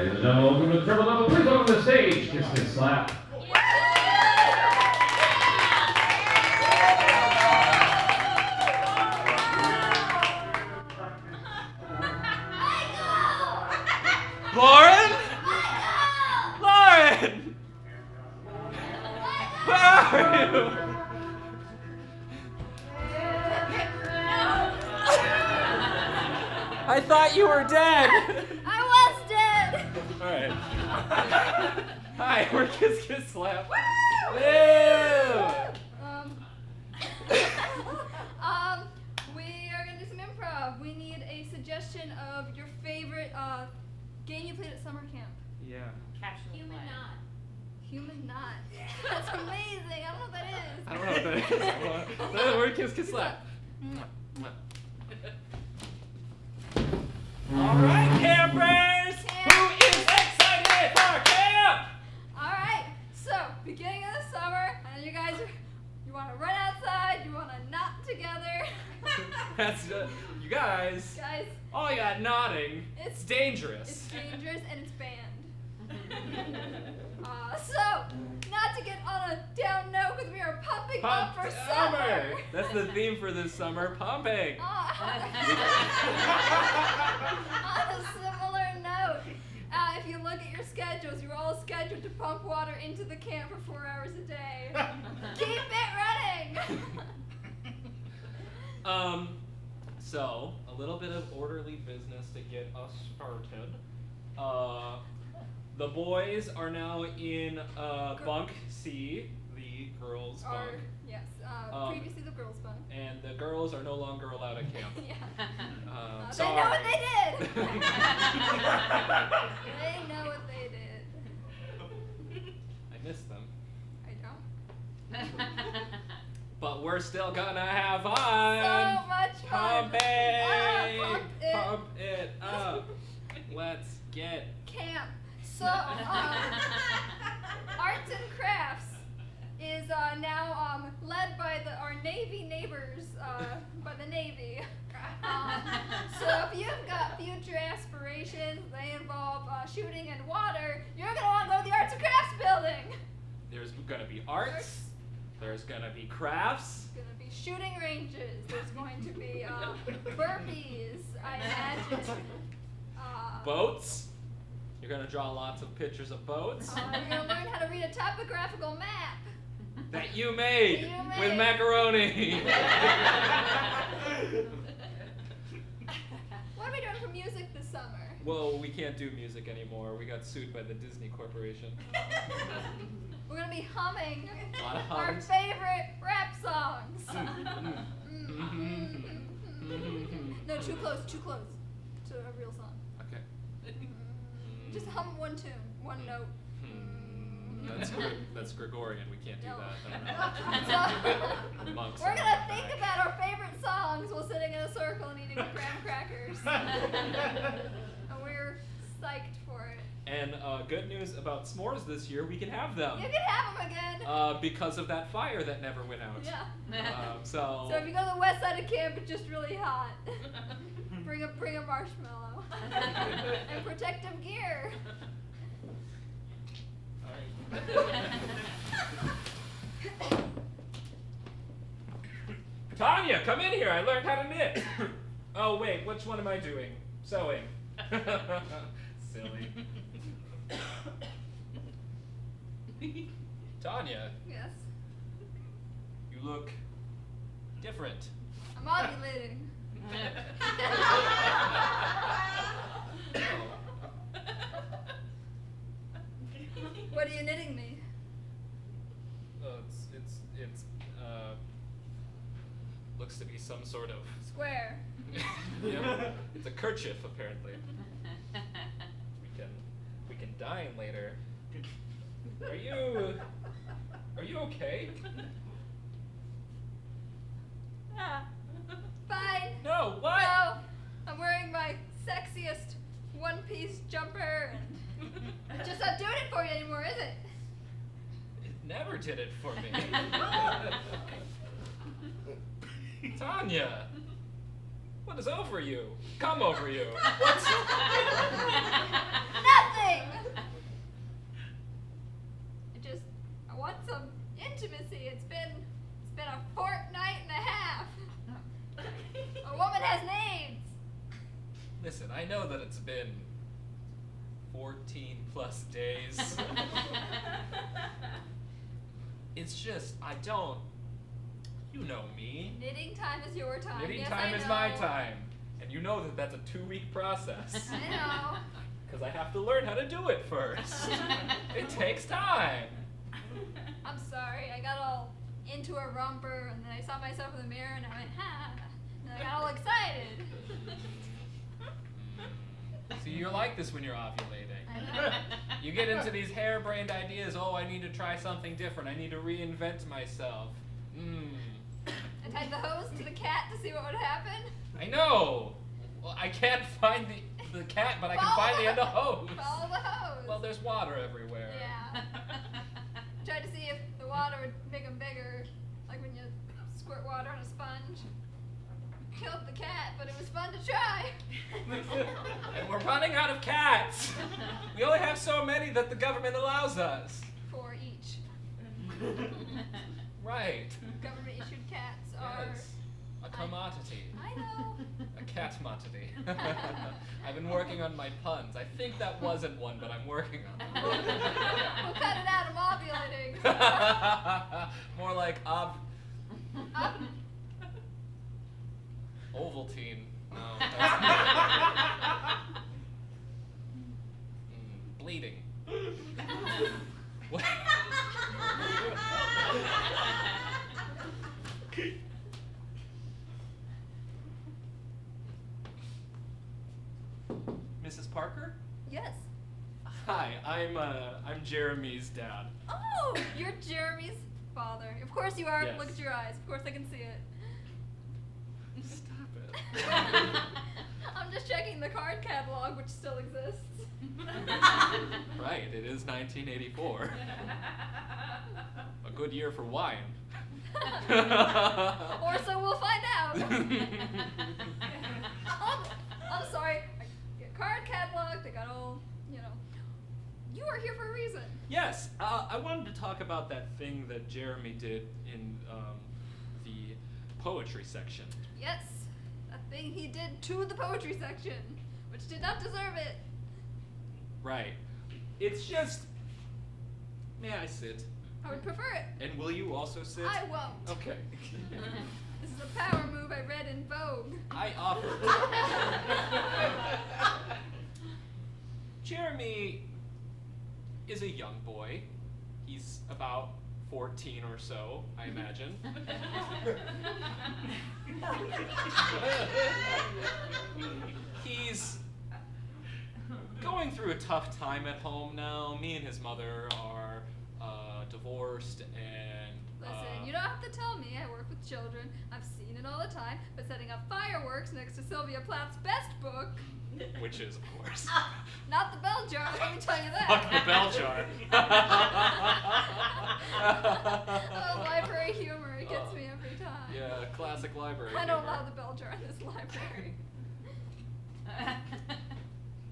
Ladies and gentlemen, welcome to the Triple Double. Please welcome to the stage, Kiss Kiss Slap. Lauren? Lauren! Where are you? I thought you were dead. I was dead. All right. Hi, we're Kiss Kiss Slap. Woo! We are gonna do some improv. We need a suggestion of your favorite game you played at summer camp. Yeah. Human Knot. Human Knot. That's amazing. I don't know what that is. I don't know what that is. We're Kiss Kiss Slap. All right, campers. Who is excited for camp? All right. So, beginning of the summer, and you guys you want to run outside, you want to knot together. That's you guys. Guys, All you got nodding. It's dangerous. it's dangerous and it's banned. So, not to get on a down note, because we are pumping up for summer. That's the theme for this summer, pumping. On a similar note, if you look at your schedules, you're all scheduled to pump water into the camp for 4 hours a day. Keep it running. So a little bit of orderly business to get us started. The boys are now in bunk C, the girls' bunk. Yes, previously the girls' bunk. And the girls are no longer allowed at camp. Yeah. They Sorry. know what they did. They know what they did. I miss them. I don't. But we're still gonna have fun. So much fun. Pump it. Pump Pump it up. Let's get Camp. So, arts and crafts is now led by our Navy neighbors, by the Navy. So if you've got future aspirations, they involve shooting and water, you're going to want to go to the arts and crafts building. There's gonna be arts. There's gonna be crafts. There's going to be shooting ranges. There's going to be burpees, I imagine. Boats. You're gonna draw lots of pictures of boats You're going to learn how to read a topographical map. that you made You with made. macaroni. What are we doing for music this summer? Well, we can't do music anymore. We got sued by the Disney Corporation. We're going to be humming A lot of our hums. favorite rap songs. No, too close to a real song. Okay. Just hum one tune, one note. That's Gregorian. We can't do No. that. So, Monks we're are gonna back. think about our favorite songs while sitting in a circle and eating graham crackers. And we're psyched for it. And good news about s'mores this year, we can have them. You can have them again. Because of that fire that never went out. Yeah. So So if you go to the west side of camp, it's just really hot. bring a marshmallow and protective gear. Tanya, come in here. I learned how to knit. Oh, wait, which one am I doing? Sewing. Silly. Tanya, Yes. you look different. I'm ovulating. What are you knitting me? Looks to be some sort of. Square. Yeah, it's a kerchief apparently. We can dine later. Are you okay? Fine. No, what? No, I'm wearing my sexiest one-piece jumper, and it's just not doing it for you anymore, is it? It never did it for me. Tanya, what is over you? Come over you. What's Nothing. I know that it's been 14 plus days. It's just, I don't, you know me. Knitting time is your time. Knitting yes, time I is my know. time. And you know that that's a 2-week process. I know. Because I have to learn how to do it first. It takes time. I'm sorry. I got all into a romper, and then I saw myself in the mirror, and I went, ha! And I got all excited. See, you're like this when you're ovulating. I know. You get into these harebrained ideas, oh, I need to try something different. I need to reinvent myself. I tied the hose to the cat to see what would happen. I know. Well, I can't find the cat, but I can find the end of hose. Follow the hose. Well, there's water everywhere. Yeah. I tried to see if the water would make them bigger, like when you squirt water on a sponge. Killed the cat, but it was fun to try. And we're running out of cats. We only have so many that the government allows us. 4 each. Right. Government issued cats are. Yes. A commodity. I know. A cat-modity. I've been working on my puns. I think that wasn't one, but I'm working on it. We'll cut it out. I'm ovulating. More like Up. Ovaltine. No. Bleeding. What? Mrs. Parker? Yes. Hi, I'm Jeremy's dad. Oh, you're Jeremy's father. Of course you are. Yes. Look at your eyes. Of course I can see it. Stop it. I'm just checking the card catalog, which still exists. Right, it is 1984. A good year for wine. Or so we'll find out. I'm sorry. Card catalog, they got all, You are here for a reason. Yes, I wanted to talk about that thing that Jeremy did in the poetry section. Yes, that thing he did to the poetry section, which did not deserve it. Right. It's just... May I sit? I would prefer it. And will you also sit? I won't. Okay. This is a power move I read in Vogue. I offered. Jeremy is a young boy. He's about 14 or so, I imagine. He's going through a tough time at home now. Me and his mother are divorced, and Listen, you don't have to tell me. I work with children. I've seen it all the time. But setting up fireworks next to Sylvia Plath's best book, which is, of course, not the bell jar, let me tell you that. fuck the bell jar. Oh, library humor, it gets me every time. Yeah, classic library. I don't humor. allow the bell jar in this library.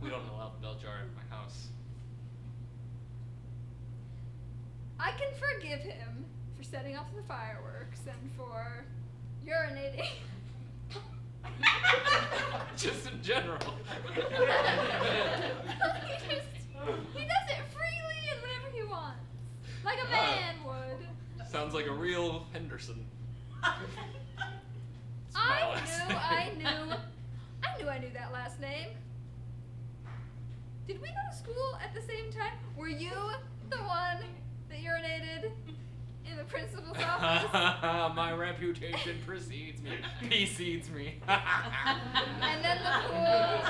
We don't allow the bell jar at my house. I can forgive him for setting off the fireworks and for urinating. Just in general. He does it freely and whenever he wants. Like a man would. Sounds like a real Henderson. It's my I last knew name. I knew that last name. Did we go to school at the same time? Were you the one that urinated in the principal's office? My reputation precedes me, precedes me. And then the pool,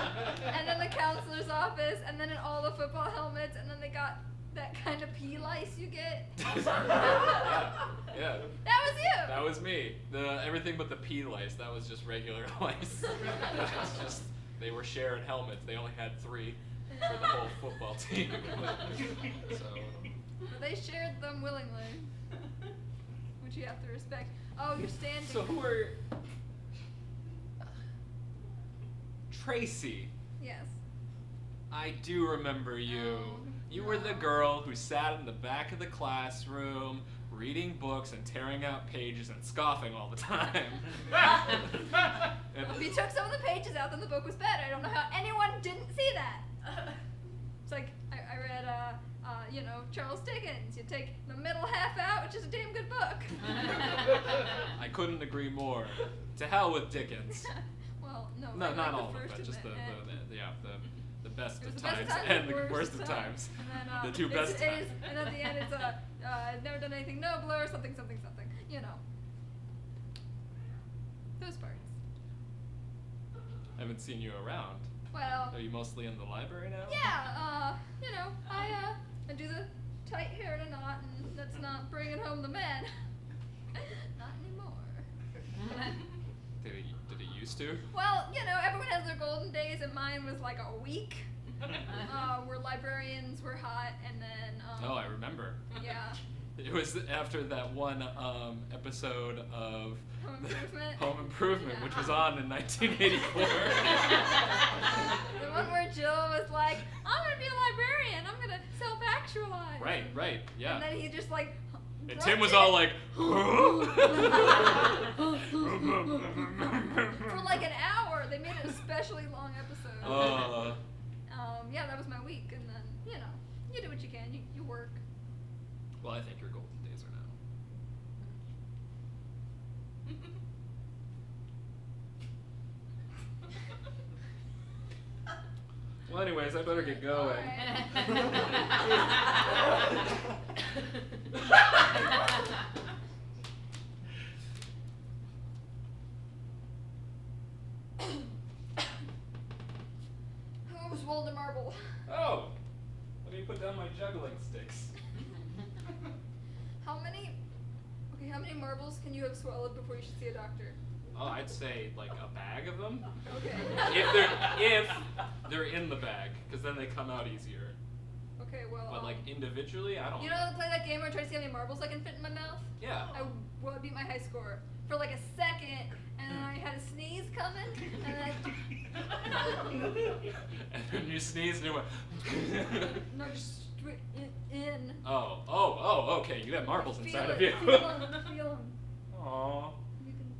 and then the counselor's office, and then in all the football helmets, and then they got that kind of pea lice you get. Yeah. That was you. That was me. Everything but the pea lice. That was just regular lice. It's just they were sharing helmets. They only had 3 for the whole football team. So. But they shared them willingly, which you have to respect. Oh, you're standing. So who are Tracy? Yes. I do remember you. Oh, You were the no. girl who sat in the back of the classroom, reading books and tearing out pages and scoffing all the time. And If you took some of the pages out, then the book was better. I don't know how anyone didn't see that. It's like I read, Charles Dickens. You take the middle half out, which is a damn good book. I couldn't agree more. To hell with Dickens. Well, no. No, I not like all the of first it, just and the best It was of the best times of times and the worst of yeah. times. And then, The two best times. And at the end, it's I've never done anything nobler, something, something, something. You know. Those parts. I haven't seen you around. Well. Are you mostly in the library now? Yeah. I do the tight hair in a knot, and that's not bringing home the men. Not anymore. Did it used to? Well, everyone has their golden days, and mine was like a week. Where librarians were hot, and then. Oh, I remember. Yeah. It was after that one episode of Home Improvement? Home Improvement, Yeah. which was on in 1984. The one where Jill was like, I'm gonna be a librarian. I'm gonna self-actualize. Right, yeah. And then he just like. And brought Tim was it all like, For like an hour. They made it a especially long episode. Yeah, that was my week, and then you do what you can. You work. well, I think your golden days are now. Well, anyways, I better get going. Who's Walter Marble? Oh, let me put down my juggling sticks. How many marbles can you have swallowed before you should see a doctor? Oh, I'd say like a bag of them. Okay. If they're in the bag, because then they come out easier. Okay, well. But like individually, I don't. You know, play that game where I try to see how many marbles I can fit in my mouth? Yeah. I beat my high score for like a second, and then I had a sneeze coming, and then And then you sneezed and it went. no, just straight in. Oh, okay. You have marbles inside of you. Feel them. Aw. You can.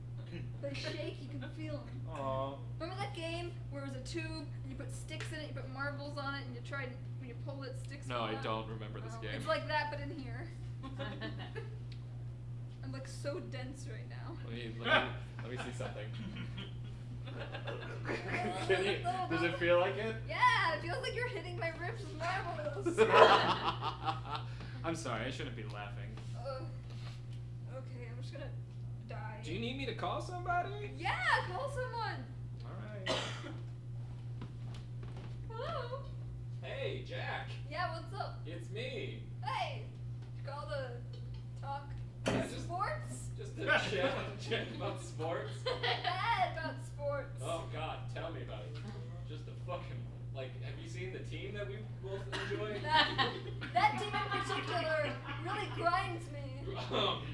They shake. You can feel them. Aw. Remember that game where it was a tube and you put sticks in it, you put marbles on it, and you tried when you pull it, sticks. No, fall I out? don't remember this game. It's like that, but in here. I'm like so dense right now. Let me see something. Does it feel like it? Yeah, it feels like you're hitting my ribs with marbles. I'm sorry, I shouldn't be laughing. Okay, I'm just gonna die. Do you need me to call somebody? Yeah, call someone. Alright. Hello. Hey, Jack. Yeah, what's up? It's me. Hey, call to talk Yeah, just- sports. Just to chat about sports. Bad about sports. Oh God, tell me about it. Just a fucking have you seen the team that we both enjoy? That team in particular really grinds me.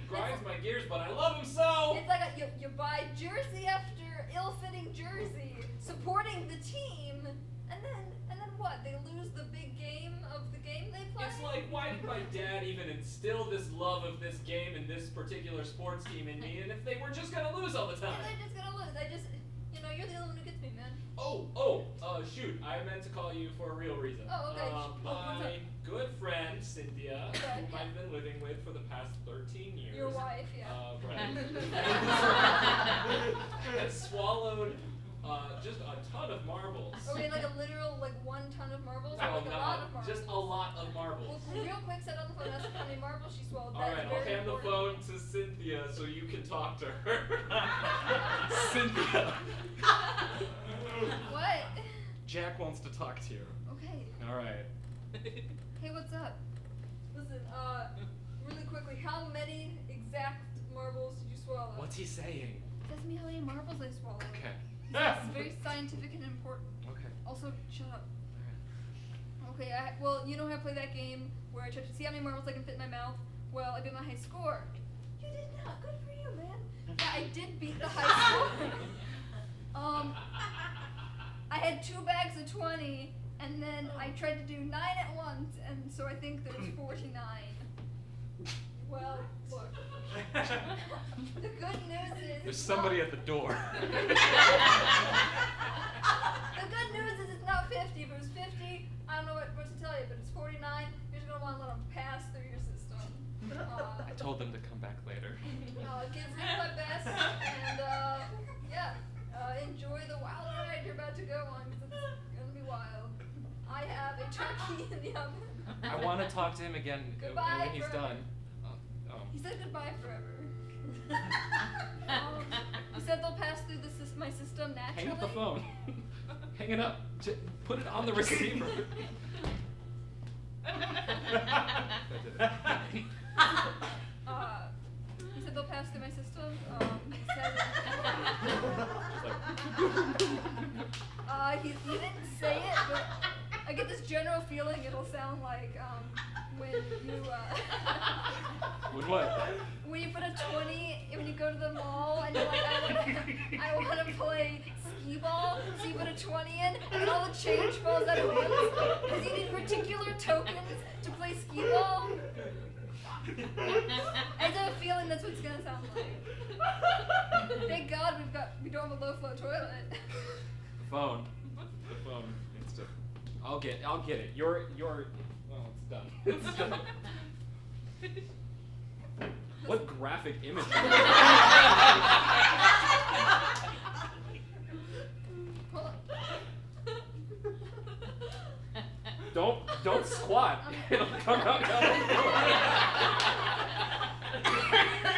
Grinds my gears, but I love him so. It's like you buy jersey after ill-fitting jersey, supporting the team, and then what? They lose the big game of the game they play. It's like, why did my dad even instill this love of this game and this particular sports team in me? And if they were just gonna lose all the time? Yeah, they're just gonna lose. You're the only one who gets me, man. Shoot, I meant to call you for a real reason. Oh, okay. What's My up? good friend Cynthia, Okay, whom yeah. I've been living with for the past 13 years. Your wife, yeah. Right. Has swallowed just a ton of marbles. Okay, like a literal 1 ton of marbles, or Oh, like a lot of marbles. just a lot of Well, marbles. real quick, sit on the phone. Ask how many marbles she swallowed. All right, That's I'll very hand the important. phone to Cynthia so you can talk to her. Cynthia. What? Jack wants to talk to you. Okay. All right. Hey, what's up? Listen, really quickly, how many exact marbles did you swallow? What's he saying? Tell me how many marbles I swallowed. Okay. It's very scientific and important. Okay. Also, shut up. Okay, well, you know how I play that game where I try to see how many marbles I can fit in my mouth? Well, I beat my high score. You did not. Good for you, man. Yeah, I did beat the high score. I had 2 bags of 20, and then I tried to do 9 at once, and so I think there's 49. Well, look. The good news is. There's somebody at the door. The good news is it's not 50. If it was 50, I don't know what to tell you, but it's 49. You're just gonna want to let them pass through your system. I told them to come back later. Give real my best, and yeah, enjoy the wild ride you're about to go on, because it's gonna be wild. I have a turkey in the oven. I want to talk to him again Goodbye when he's forever. done. He said goodbye forever. He said they'll pass through my system naturally. Hang up the phone. Hang it up. Put it on the receiver. He said they'll pass through my system. He said he didn't say it, but I get this general feeling it'll sound like when you With what? when you put a 20 when you go to the mall and you're like, I want to play skee ball, so you put a 20 in and all the change falls out at once because you need particular tokens to play skee ball. I have a feeling that's what it's gonna sound like. Thank God we don't have a low flow toilet. The phone. The phone needs to. I'll get it. You're. Well, it's done. It's done. What graphic image? Hold on. Don't squat. It'll come out.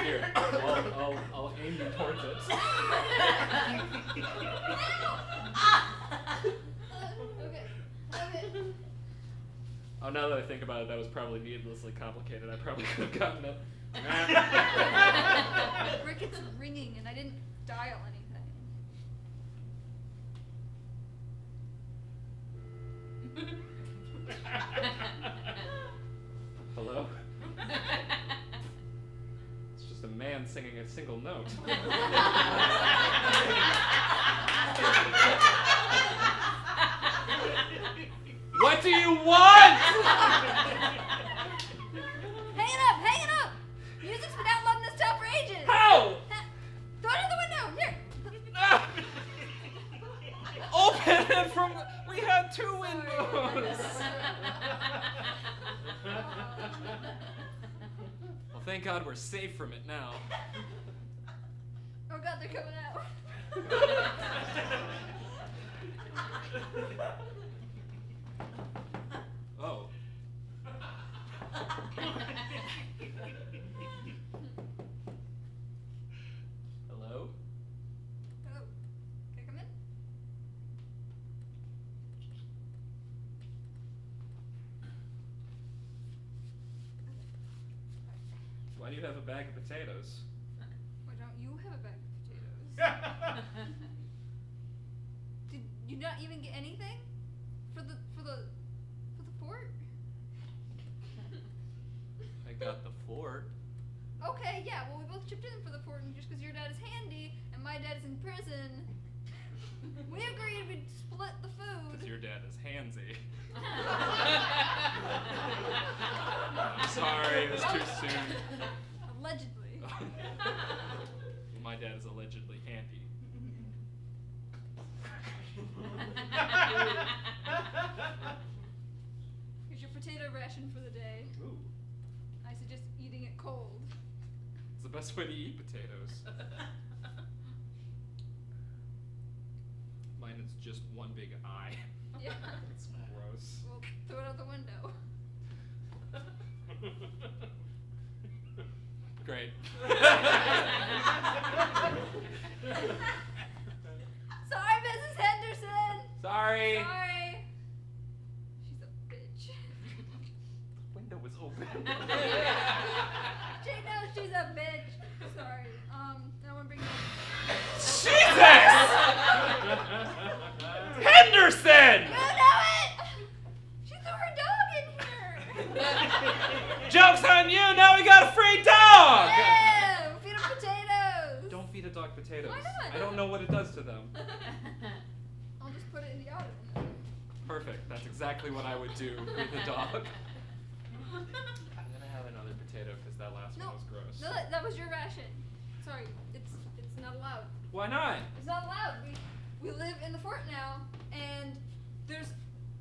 Here, I'll aim you towards it. Okay. Oh, now that I think about it, that was probably needlessly complicated. I probably could have gotten it. Rick, it's ringing and I didn't dial anything. Hello? It's just a man singing a single note. What do you want? Hang it up! Music's been out loud in this town for ages! How? Throw it in the window! Here! Ah! Open it from. We had two windows. Well, thank God we're safe from it now. Oh God, they're coming out. Oh. Hello? Oh, can I come in? Why do you have a bag of potatoes? Why don't you have a bag of potatoes? Did you not even get anything for the fort? I got the fort. Okay, yeah. Well, we both chipped in for the fort, and just because your dad is handy and my dad is in prison, we agreed we'd split the food. Because your dad is handsy. I'm sorry, it was too soon. Allegedly. My dad is allegedly handy. Here's your potato ration for the day. Ooh, I suggest eating it cold. it's the best way to eat potatoes. Mine is just one big eye. Yeah. It's gross. Well, throw it out the window. Great. Sorry, Mrs. Henderson. Sorry. Sorry. She's a bitch. The window was open. She knows she's a bitch. Sorry. I want to bring you. Jesus! Henderson! You know it. She threw her dog in here. Joke's on you! Now we got a free dog! Ew, feed him potatoes. Don't feed a dog potatoes. Why not? I don't know what it does to them. I'll just put it in the oven. Perfect. That's exactly what I would do with a dog. I'm gonna have another potato. potato because that last No, one was gross. no, that was your ration. Sorry, it's not allowed. Why not? It's not allowed. We live in the fort now, and there's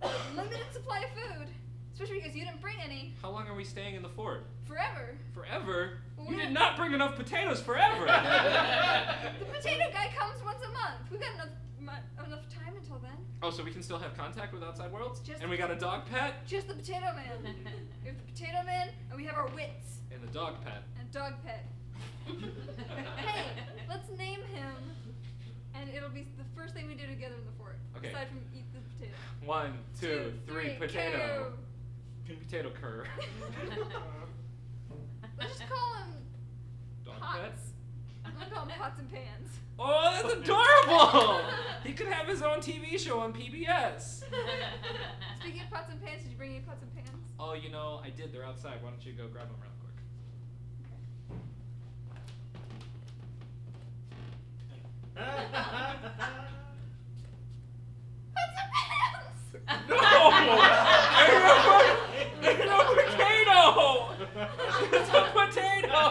a limited supply of food, especially because you didn't bring any. How long are we staying in the fort? Forever. Forever? Well, You we did don't- not bring enough potatoes forever! The potato guy comes once a month. We got enough time until then. Oh, so we can still have contact with outside worlds? Just- And we got a dog pet? Just the potato man. We have the potato man, and we have our wits And the dog pet. and dog pet. Hey, let's name him, and it'll be the first thing we do together in the fort. Okay. Aside from eat the potato. 1, 2, 3, potato. Coo. Potato cur. Let's just call him Dog Pots. pet? I'm gonna call him Pots and Pans. Oh, that's adorable! He could have his own TV show on PBS. Speaking of Pots and Pans, did you bring any Pots and Pans? Oh, you know, I did. They're outside. Why don't you go grab them real quick? Pots and Pans! No! There's no potato! It's a potato!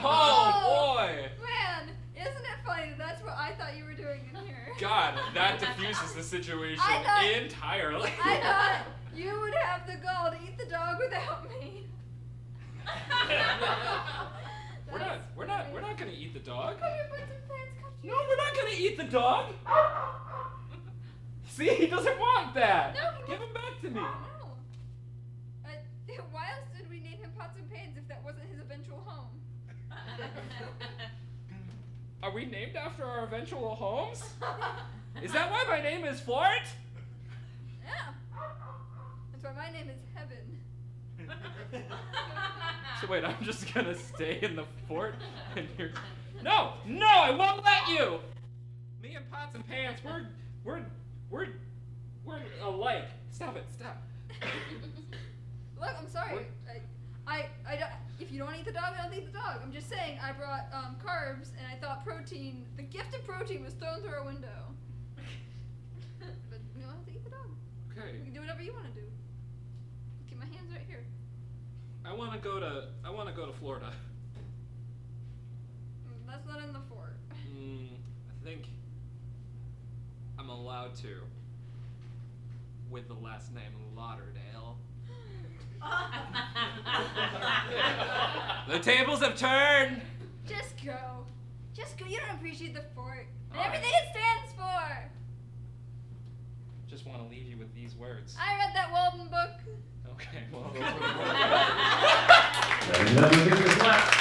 Oh, boy! Man, isn't it funny that that's what I thought you were doing in here? God, that diffuses the situation I thought- entirely. I thought you would have the gall to eat the dog without me. We're not gonna eat the dog. Come here, Pots and Pans, come No, we're not gonna eat the dog. See, he doesn't want that. No, he Give him back to me. No. Why else did we name him Pots and Pans if that wasn't his eventual home? Are we named after our eventual homes? Is that why my name is Fort? Yeah. That's why my name is Heaven. So wait, I'm just gonna stay in the fort and you're... No, I won't let you. Me and Pots and Pants, we're alike. Stop it, stop. Look, I'm sorry. I don't, if you don't want to eat the dog, I don't eat the dog. I'm just saying I brought carbs and I thought protein, the gift of protein was thrown through our window. But we don't have to eat the dog. Okay. We can do whatever you want to do. Keep my hands right here. I wanna go to Florida. That's not in the fort. I think I'm allowed to. With the last name Lauderdale. The tables have turned! Just go. Just go. You don't appreciate the fort. And All right. everything it stands for. Just want to leave you with these words. I read that Walden book. Okay, well. Another thing is left.